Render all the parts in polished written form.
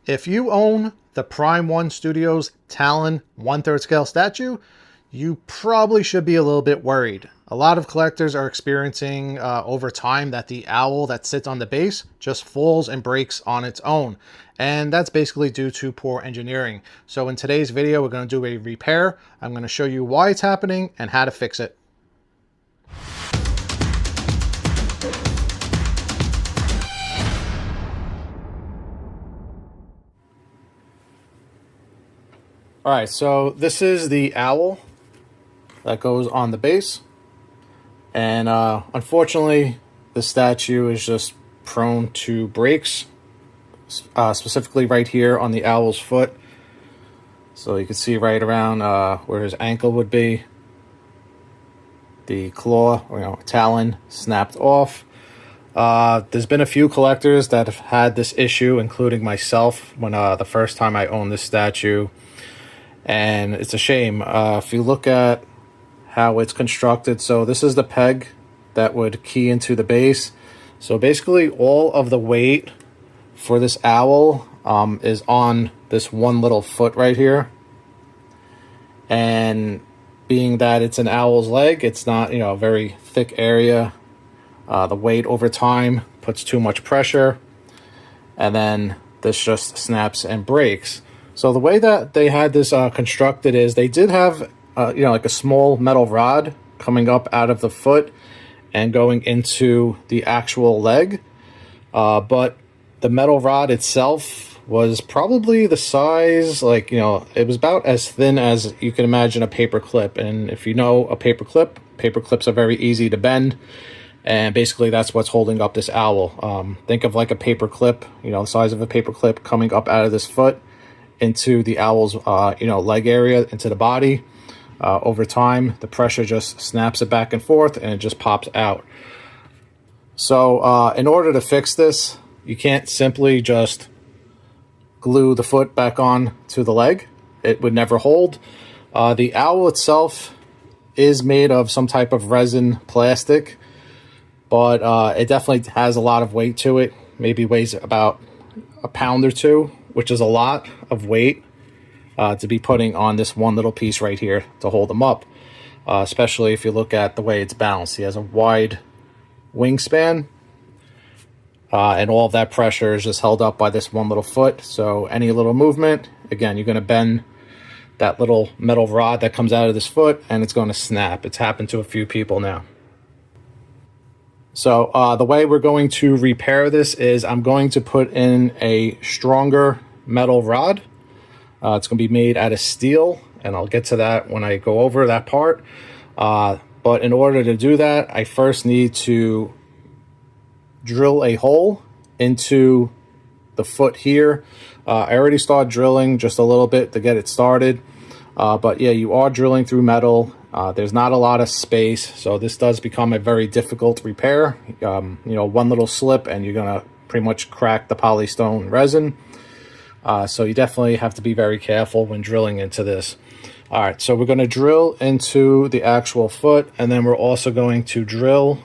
If you own the Prime 1 Studios Talon 1/3 scale statue, you probably should be a little bit worried. A lot of collectors are experiencing over time that the owl that sits on the base just falls and breaks on its own. And that's basically due to poor engineering. So in today's video, we're going to do a repair. I'm going to show you why it's happening and how to fix it. All right, so this is the owl that goes on the base. And unfortunately, the statue is just prone to breaks, specifically right here on the owl's foot. So you can see right around where his ankle would be. The claw, or talon, snapped off. There's been a few collectors that have had this issue, including myself, when the first time I owned this statue. And it's a shame. If you look at how it's constructed, so this is the peg that would key into the base. So basically all of the weight for this owl is on this one little foot right here. And being that it's an owl's leg, it's not, a very thick area. The weight over time puts too much pressure, and then this just snaps and breaks. So the way that they had this constructed is they did have, like a small metal rod coming up out of the foot and going into the actual leg. But the metal rod itself was probably the size, it was about as thin as you can imagine a paper clip. And if you know a paper clips are very easy to bend. And basically that's what's holding up this owl. Think of like a paper clip, the size of a paper clip coming up out of this foot into the owl's leg area, into the body. Over time the pressure just snaps it back and forth and it just pops out. So in order to fix this, you can't simply just glue the foot back on to the leg. It would never hold. The owl itself is made of some type of resin plastic, but it definitely has a lot of weight to it. Maybe weighs about a pound or two, which is a lot of weight to be putting on this one little piece right here to hold him up. Especially if you look at the way it's balanced. He has a wide wingspan, and all of that pressure is just held up by this one little foot. So any little movement, again, you're going to bend that little metal rod that comes out of this foot and it's going to snap. It's happened to a few people now. So the way we're going to repair this is I'm going to put in a stronger metal rod. It's going to be made out of steel, and I'll get to that when I go over that part. But in order to do that, I first need to drill a hole into the foot here. I already started drilling just a little bit to get it started. But yeah, you are drilling through metal. There's not a lot of space, so this does become a very difficult repair. One little slip and you're gonna pretty much crack the polystone resin. So you definitely have to be very careful when drilling into this. All right, so we're gonna drill into the actual foot, and then we're also going to drill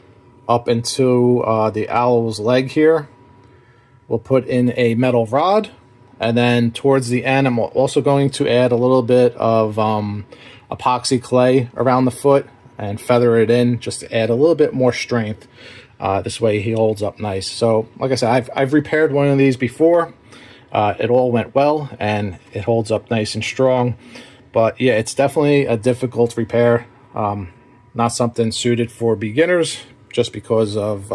up into the owl's leg here. We'll put in a metal rod, and then towards the end, I'm also going to add a little bit of epoxy clay around the foot and feather it in just to add a little bit more strength. This way he holds up nice. So like I said, I've repaired one of these before. It all went well and it holds up nice and strong. But yeah, it's definitely a difficult repair. Not something suited for beginners, just because of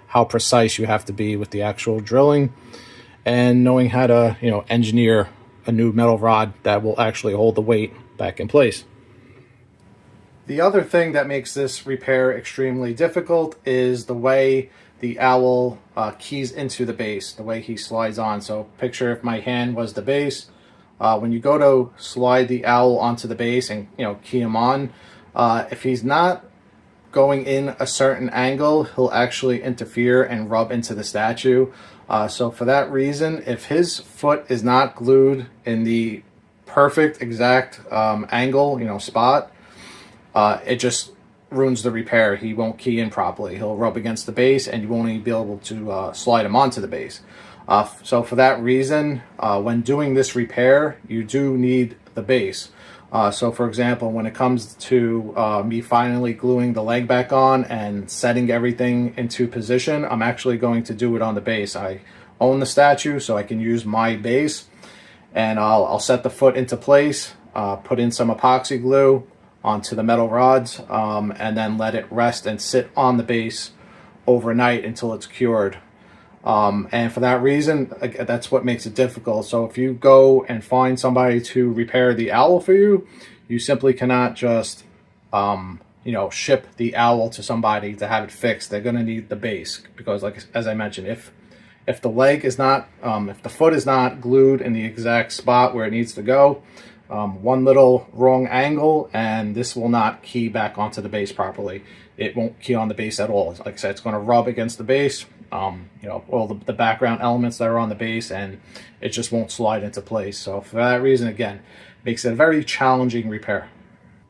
how precise you have to be with the actual drilling and knowing how to engineer a new metal rod that will actually hold the weight back in place. The other thing that makes this repair extremely difficult is the way the owl keys into the base, the way he slides on. So picture if my hand was the base. When you go to slide the owl onto the base and key him on, if he's not going in a certain angle, he'll actually interfere and rub into the statue. So for that reason, if his foot is not glued in the perfect exact angle, spot, it just ruins the repair. He won't key in properly. He'll rub against the base and you won't even be able to slide him onto the base. So for that reason, when doing this repair, you do need the base. So for example, when it comes to me finally gluing the leg back on and setting everything into position, I'm actually going to do it on the base. I own the statue, so I can use my base, and I'll set the foot into place, put in some epoxy glue onto the metal rods, and then let it rest and sit on the base overnight until it's cured. And for that reason, that's what makes it difficult. So if you go and find somebody to repair the owl for you, you simply cannot just, ship the owl to somebody to have it fixed. They're going to need the base, because, like as I mentioned, if the leg is not, if the foot is not glued in the exact spot where it needs to go, one little wrong angle and this will not key back onto the base properly. It won't key on the base at all. Like I said, it's going to rub against the base, all the background elements that are on the base, and it just won't slide into place. So for that reason, again, makes it a very challenging repair.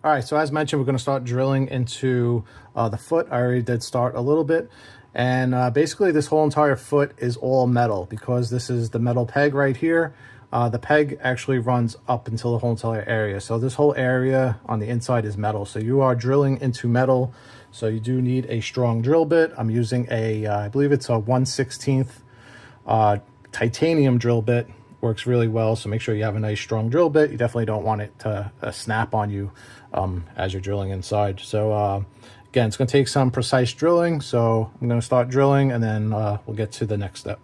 All right, so as mentioned, we're going to start drilling into the foot. I already did start a little bit. And basically this whole entire foot is all metal, because this is the metal peg right here. The peg actually runs up until the whole entire area. So this whole area on the inside is metal. So you are drilling into metal. So you do need a strong drill bit. I'm using I believe it's a 1/16 titanium drill bit. Works really well. So make sure you have a nice strong drill bit. You definitely don't want it to snap on you as you're drilling inside. So again, it's going to take some precise drilling. So I'm going to start drilling, and then we'll get to the next step.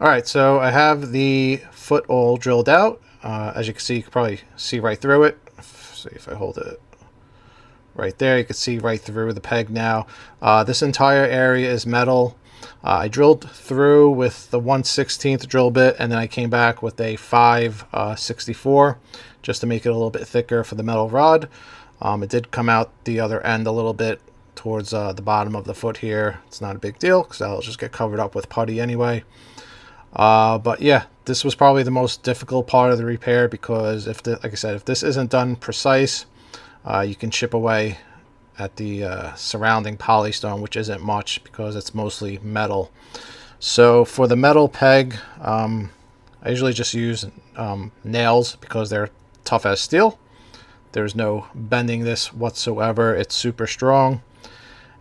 All right, so I have the foot all drilled out. As you can see, you can probably see right through it. See if I hold it right there, you can see right through the peg now. This entire area is metal. I drilled through with the 1/16 drill bit, and then I came back with a 5/64 just to make it a little bit thicker for the metal rod. It did come out the other end a little bit towards the bottom of the foot here. It's not a big deal because that'll just get covered up with putty anyway. But yeah, this was probably the most difficult part of the repair, because like I said, if this isn't done precise, you can chip away at the surrounding polystone, which isn't much because it's mostly metal. So for the metal peg, I usually just use nails because they're tough as steel. There's no bending this whatsoever. It's super strong,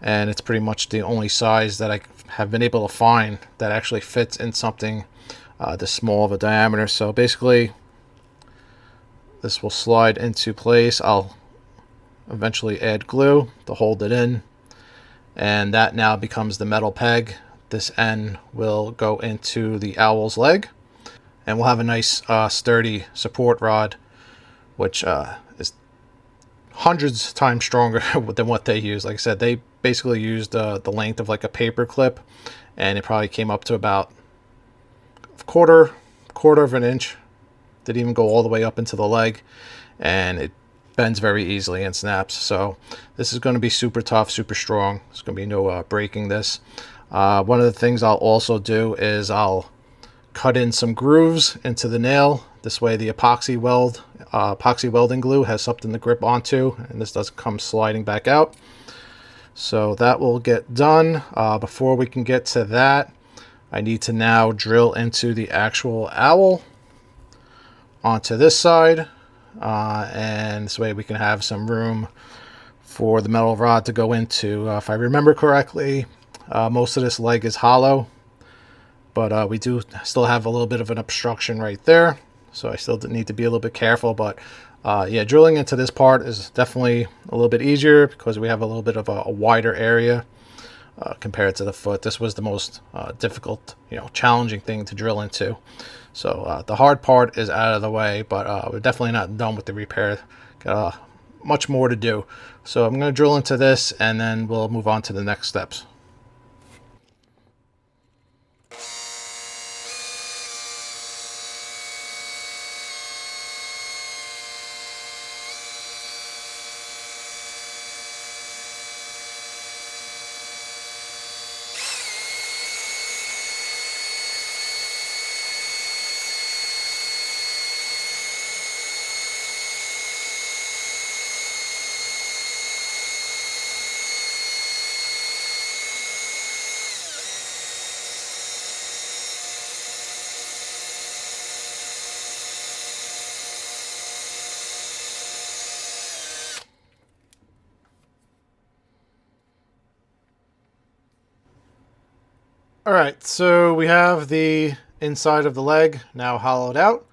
and it's pretty much the only size that I have been able to find that actually fits in something this small of a diameter. So basically this will slide into place. I'll eventually add glue to hold it in, and that now becomes the metal peg. This end will go into the owl's leg, and we'll have a nice sturdy support rod, which is hundreds of times stronger than what they use. Like I said, they basically used the length of like a paper clip, and it probably came up to about a quarter of an inch. Didn't even go all the way up into the leg, and it bends very easily and snaps. So this is going to be super tough, super strong. There's going to be no breaking this. One of the things I'll also do is I'll cut in some grooves into the nail. This way the epoxy welding glue has something to grip onto, and this doesn't come sliding back out. So that will get done. Before we can get to that, I need to now drill into the actual owl onto this side. And this way we can have some room for the metal rod to go into. If I remember correctly, most of this leg is hollow, but we do still have a little bit of an obstruction right there. So I still need to be a little bit careful, but yeah, drilling into this part is definitely a little bit easier because we have a little bit of a wider area compared to the foot. This was the most difficult, challenging thing to drill into. So the hard part is out of the way, but we're definitely not done with the repair. Got much more to do. So I'm going to drill into this and then we'll move on to the next steps. All right, so we have the inside of the leg now hollowed out.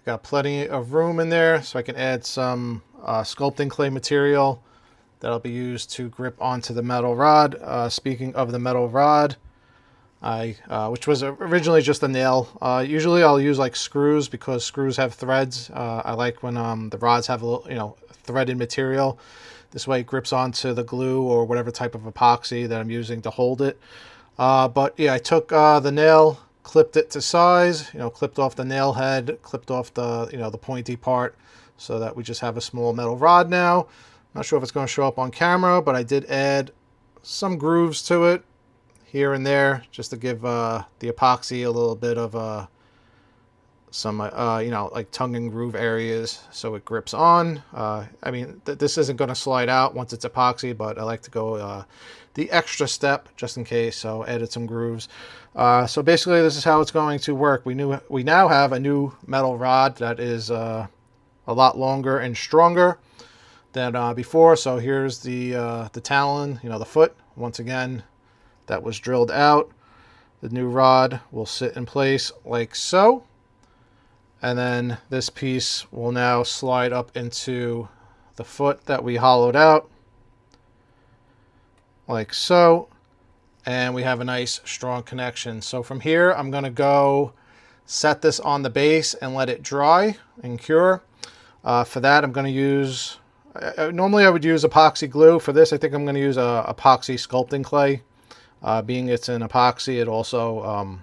Got plenty of room in there, so I can add some sculpting clay material that'll be used to grip onto the metal rod. Speaking of the metal rod, which was originally just a nail. Usually I'll use like screws because screws have threads. I like when the rods have a little, threaded material. This way it grips onto the glue or whatever type of epoxy that I'm using to hold it. But yeah, I took the nail, clipped it to size, clipped off the nail head, clipped off the, the pointy part so that we just have a small metal rod now. Not sure if it's going to show up on camera, but I did add some grooves to it here and there just to give the epoxy a little bit of some, like tongue and groove areas so it grips on. I mean, this isn't going to slide out once it's epoxy, but I like to go the extra step just in case, so added some grooves. So basically this is how it's going to work. We now have a new metal rod that is a lot longer and stronger than before. So here's the talon, the foot. Once again, that was drilled out. The new rod will sit in place like so. And then this piece will now slide up into the foot that we hollowed out like so. And we have a nice strong connection. So from here, I'm going to go set this on the base and let it dry and cure. For that, I'm going to use, normally I would use epoxy glue. For this, I think I'm going to use a epoxy sculpting clay. Being it's an epoxy, it also,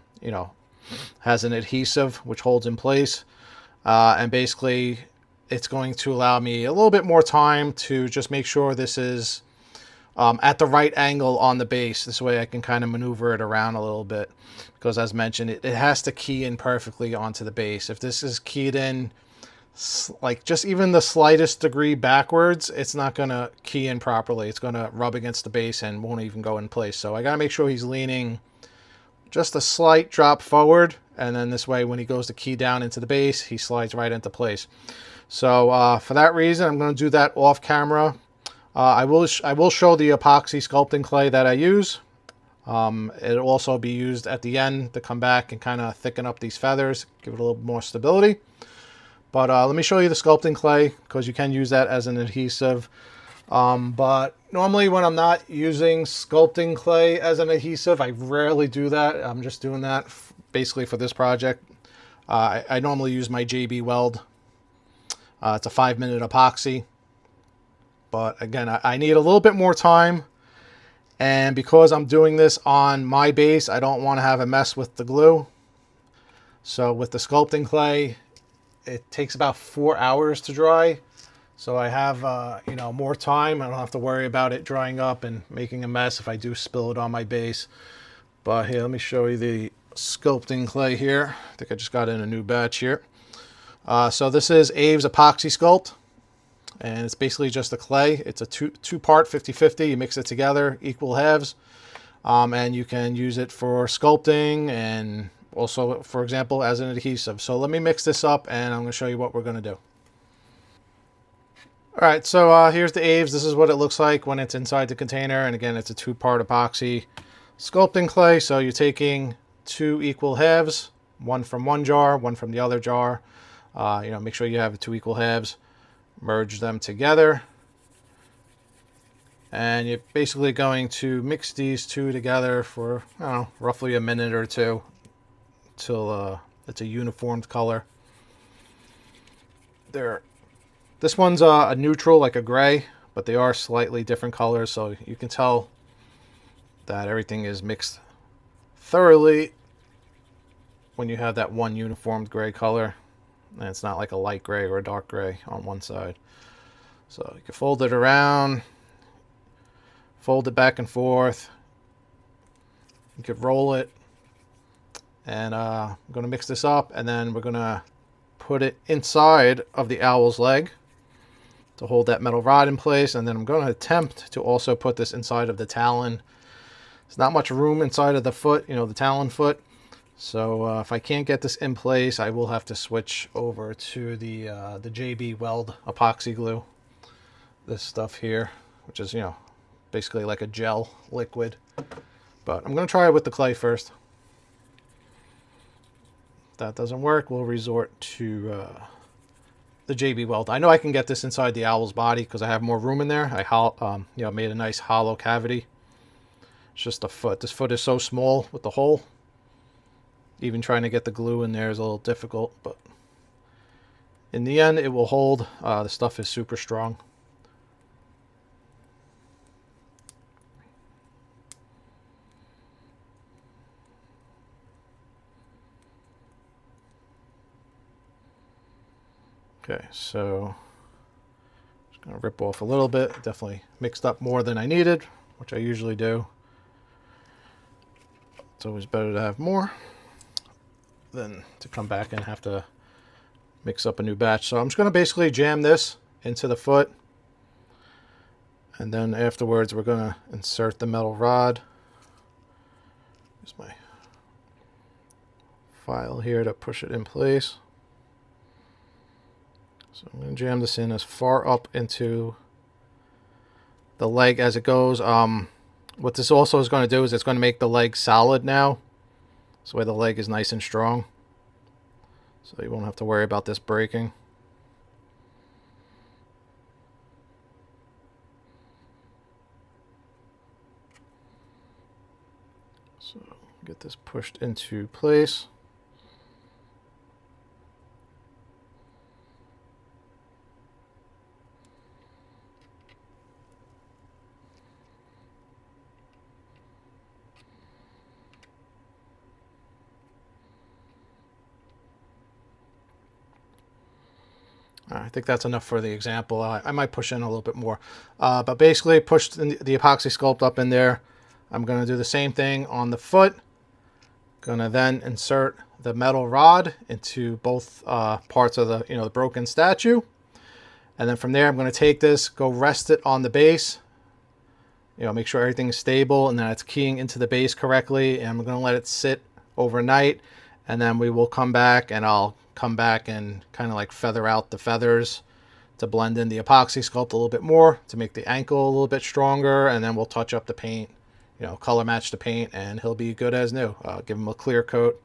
has an adhesive which holds in place. And basically, it's going to allow me a little bit more time to just make sure this is at the right angle on the base. This way I can kind of maneuver it around a little bit. Because as mentioned, it has to key in perfectly onto the base. If this is keyed in like just even the slightest degree backwards, it's not going to key in properly. It's going to rub against the base and won't even go in place. So I got to make sure he's leaning just a slight drop forward, and then this way when he goes to key down into the base, he slides right into place. So for that reason, I'm going to do that off camera. I will show the epoxy sculpting clay that I use. It'll also be used at the end to come back and kind of thicken up these feathers, give it a little more stability. But let me show you the sculpting clay because you can use that as an adhesive. But normally when I'm not using sculpting clay as an adhesive, I rarely do that. I'm just doing that basically for this project. I normally use my JB Weld. It's a 5-minute epoxy. But again, I need a little bit more time. And because I'm doing this on my base, I don't want to have a mess with the glue. So with the sculpting clay, it takes about 4 hours to dry. So I have, more time. I don't have to worry about it drying up and making a mess if I do spill it on my base. But here, let me show you the sculpting clay here. I think I just got in a new batch here. So this is Aves Epoxy Sculpt. and it's basically just a clay. It's a two-part 50-50. You mix it together, equal halves, and you can use it for sculpting and also, for example, as an adhesive. So let me mix this up, and I'm going to show you what we're going to do. All right, so here's the Aves. This is what it looks like when it's inside the container, and again, it's a two-part epoxy sculpting clay. So you're taking two equal halves, one from one jar, one from the other jar. Make sure you have two equal halves. Merge them together, and you're basically going to mix these two together for, I don't know, roughly a minute or two till it's a uniformed color. This one's a neutral, like a gray, but they are slightly different colors, so you can tell that everything is mixed thoroughly when you have that one uniformed gray color, and it's not like a light gray or a dark gray on one side. So you can fold it around, fold it back and forth. You could roll it, and I'm going to mix this up, and then we're going to put it inside of the owl's leg to hold that metal rod in place, and then I'm going to attempt to also put this inside of the talon. There's not much room inside of the foot, the talon foot. So if I can't get this in place, I will have to switch over to the JB Weld epoxy glue. This stuff here, which is, basically like a gel liquid. But I'm going to try it with the clay first. If that doesn't work, we'll resort to the JB Weld. I know I can get this inside the owl's body because I have more room in there. I made a nice hollow cavity. It's just a foot. This foot is so small with the hole. Even trying to get the glue in there is a little difficult, but in the end it will hold. The stuff is super strong. Okay, so just going to rip off a little bit. Definitely mixed up more than I needed, which I usually do. It's always better to have more than to come back and have to mix up a new batch. So I'm just going to basically jam this into the foot, and then afterwards we're going to insert the metal rod. Use my file here to push it in place. So I'm going to jam this in as far up into the leg as it goes. What this also is going to do is it's going to make the leg solid now. So the leg is nice and strong. So you won't have to worry about this breaking. So get this pushed into place. I think that's enough for the example. I might push in a little bit more. But basically, push the epoxy sculpt up in there. I'm going to do the same thing on the foot. Going to then insert the metal rod into both parts of the broken statue. And then from there, I'm going to take this, go rest it on the base. Make sure everything's stable and that it's keying into the base correctly. And I'm going to let it sit overnight. And then we will come back, and I'll come back and kind of like feather out the feathers to blend in the epoxy sculpt a little bit more, to make the ankle a little bit stronger, and then we'll touch up the paint, color match the paint, and he'll be good as new. Give him a clear coat.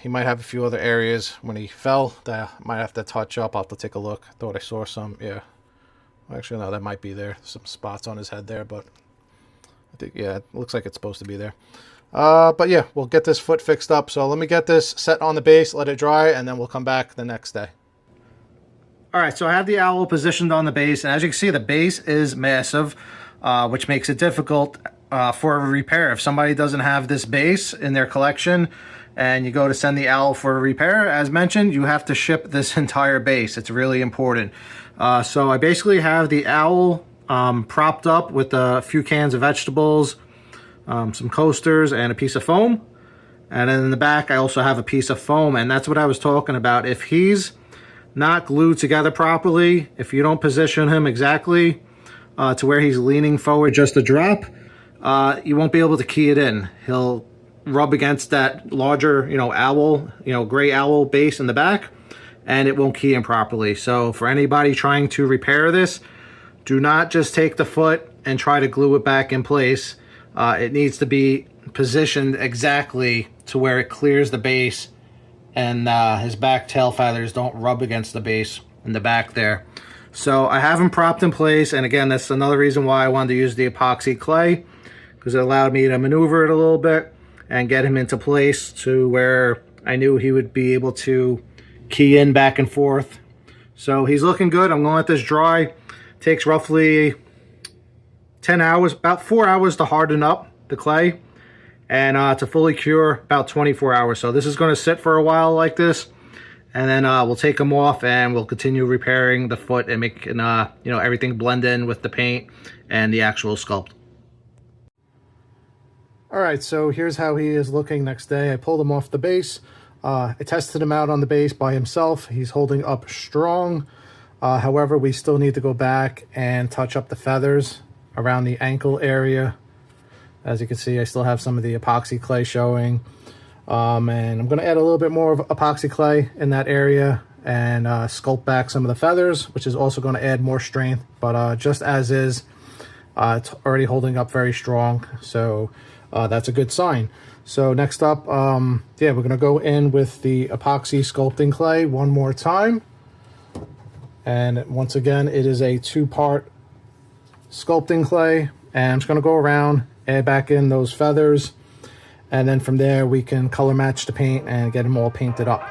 He might have a few other areas when he fell that I might have to touch up. I'll have to take a look. Thought I saw some. Yeah, actually no, that might be there. Some spots on his head there, but I think, yeah, it looks like it's supposed to be there. But yeah, we'll get this foot fixed up. So let me get this set on the base, let it dry, and then we'll come back the next day. All right, so I have the owl positioned on the base, and as you can see, the base is massive, which makes it difficult for a repair. If somebody doesn't have this base in their collection and you go to send the owl for a repair, as mentioned, you have to ship this entire base. It's really important. So I basically have the owl propped up with a few cans of vegetables, some coasters, and a piece of foam. And then in the back I also have a piece of foam, and that's what I was talking about. If he's not glued together properly, if you don't position him exactly to where he's leaning forward just a drop, you won't be able to key it in. He'll rub against that larger, owl, gray owl base in the back, and it won't key in properly. So for anybody trying to repair this, do not just take the foot and try to glue it back in place. It needs to be positioned exactly to where it clears the base and his back tail feathers don't rub against the base in the back there. So I have him propped in place, and again, that's another reason why I wanted to use the epoxy clay, because it allowed me to maneuver it a little bit and get him into place to where I knew he would be able to key in back and forth. So he's looking good. I'm gonna let this dry. It takes roughly 10 hours, about 4 hours to harden up the clay, and to fully cure about 24 hours. So this is going to sit for a while like this, and then we'll take them off and we'll continue repairing the foot and making everything blend in with the paint and the actual sculpt. All right, so here's how he is looking next day. I pulled him off the base. I tested him out on the base by himself. He's holding up strong. However, we still need to go back and touch up the feathers around the ankle area. As you can see, I still have some of the epoxy clay showing. And I'm going to add a little bit more of epoxy clay in that area and sculpt back some of the feathers, which is also going to add more strength. But just as is, it's already holding up very strong. So that's a good sign. So next up, we're going to go in with the epoxy sculpting clay one more time. And once again, it is a 2-part sculpting clay. And I'm just going to go around, add back in those feathers, and then from there we can color match the paint and get them all painted up.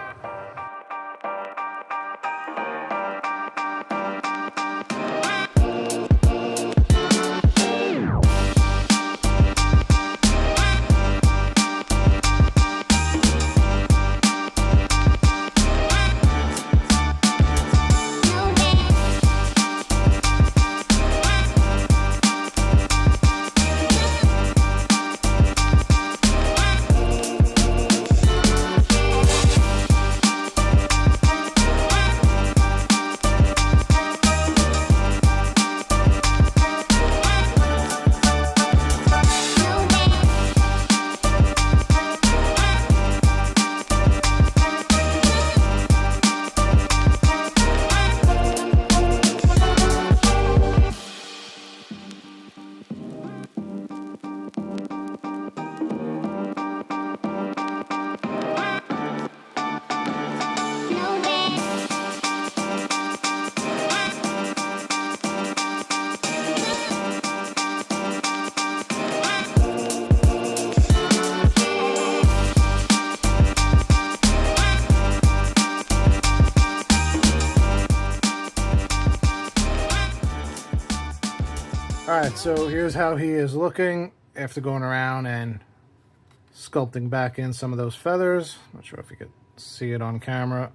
Alright, so here's how he is looking after going around and sculpting back in some of those feathers. Not sure if you could see it on camera.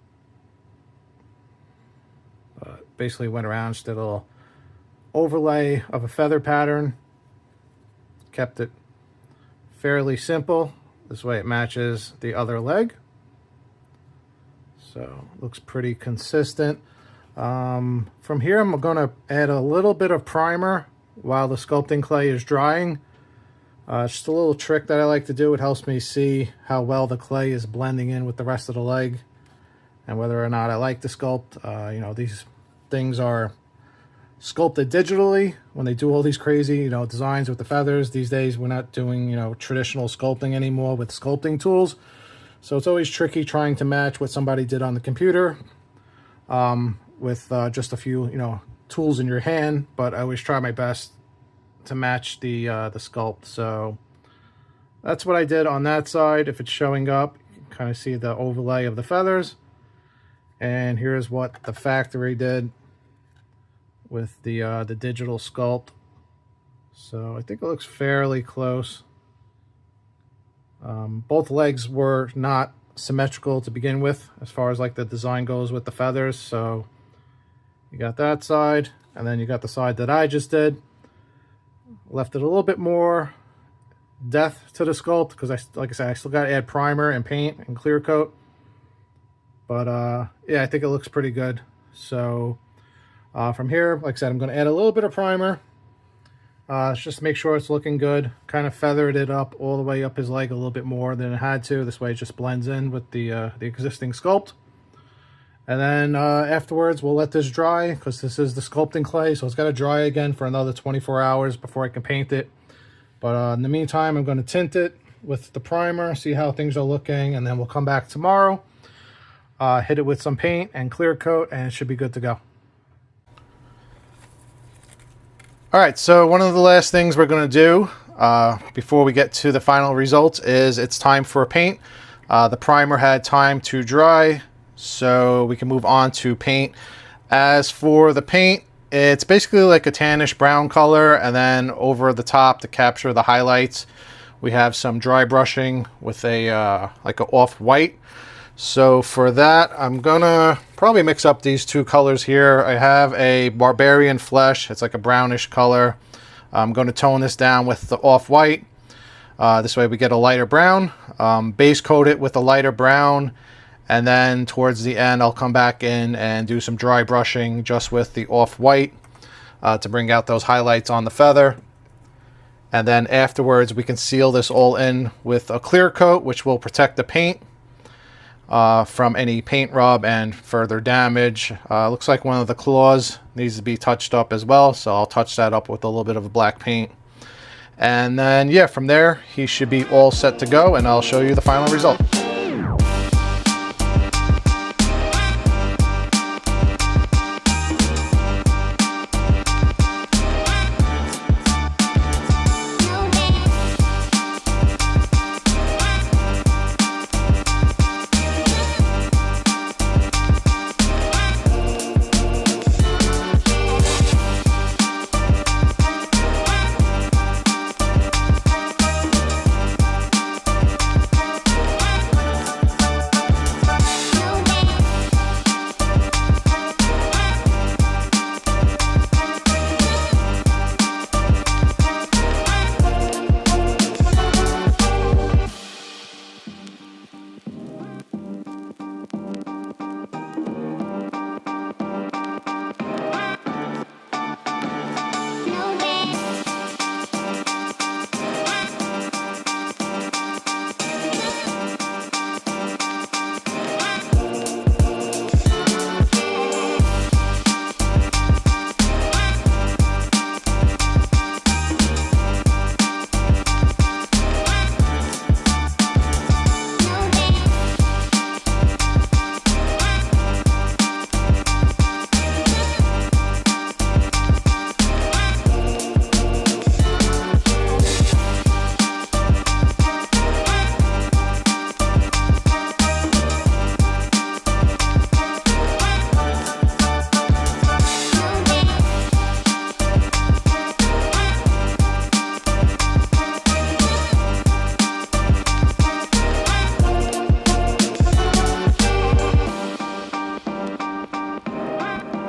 But basically went around, just did a little overlay of a feather pattern. Kept it fairly simple. This way it matches the other leg. So looks pretty consistent. From here I'm going to add a little bit of primer while the sculpting clay is drying. Just a little trick that I like to do. It helps me see how well the clay is blending in with the rest of the leg and whether or not I like the sculpt. These things are sculpted digitally when they do all these crazy designs with the feathers. These days we're not doing traditional sculpting anymore with sculpting tools, so it's always tricky trying to match what somebody did on the computer with just a few tools in your hand. But I always try my best to match the sculpt. So that's what I did on that side. If it's showing up, you can kind of see the overlay of the feathers. And here's what the factory did with the digital sculpt. So I think it looks fairly close. Both legs were not symmetrical to begin with as far as like the design goes with the feathers. So you got that side, and then you got the side that I just did. Left it a little bit more depth to the sculpt because like I said, I still got to add primer and paint and clear coat. But yeah, I think it looks pretty good. So from here, like I said, I'm going to add a little bit of primer. Just to make sure it's looking good. Kind of feathered it up all the way up his leg a little bit more than it had to. This way it just blends in with the existing sculpt. And then afterwards, we'll let this dry because this is the sculpting clay. So it's got to dry again for another 24 hours before I can paint it. But in the meantime, I'm going to tint it with the primer, see how things are looking. And then we'll come back tomorrow, hit it with some paint and clear coat, and it should be good to go. All right, so one of the last things we're going to do before we get to the final results is it's time for a paint. The primer had time to dry, so we can move on to paint. As for the paint, it's basically like a tannish brown color, and then over the top to capture the highlights, we have some dry brushing with a like an off-white. So for that, I'm gonna probably mix up these two colors here. I have a Barbarian Flesh. It's like a brownish color. I'm going to tone this down with the off-white. This way we get a lighter brown. Base coat it with a lighter brown. And then towards the end, I'll come back in and do some dry brushing just with the off-white to bring out those highlights on the feather. And then afterwards, we can seal this all in with a clear coat, which will protect the paint from any paint rub and further damage. Looks like one of the claws needs to be touched up as well, so I'll touch that up with a little bit of a black paint. And then, yeah, from there, he should be all set to go, and I'll show you the final result.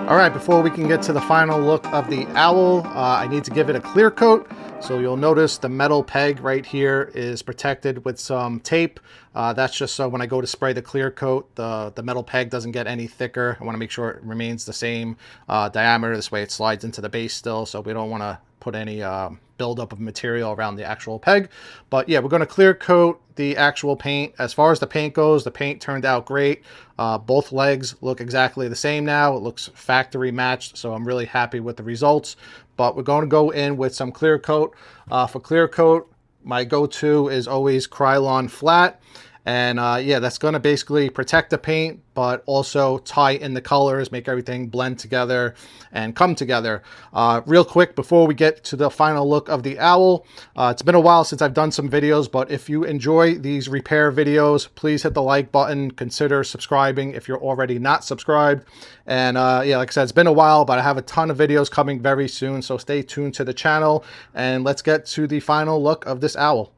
All right, before we can get to the final look of the owl, I need to give it a clear coat. So you'll notice the metal peg right here is protected with some tape. That's just so when I go to spray the clear coat, the metal peg doesn't get any thicker. I want to make sure it remains the same diameter. This way it slides into the base still, so we don't want to put any buildup of material around the actual peg. But yeah, we're going to clear coat the actual paint. As far as the paint goes, the paint turned out great. Both legs look exactly the same now. It looks factory matched, so I'm really happy with the results. But we're going to go in with some clear coat. For clear coat, my go-to is always Krylon Flat. And yeah, that's going to basically protect the paint, but also tie in the colors, make everything blend together and come together. Real quick, before we get to the final look of the owl, it's been a while since I've done some videos, but if you enjoy these repair videos, please hit the like button. Consider subscribing if you're already not subscribed. And yeah, like I said, it's been a while, but I have a ton of videos coming very soon, so stay tuned to the channel. And let's get to the final look of this owl.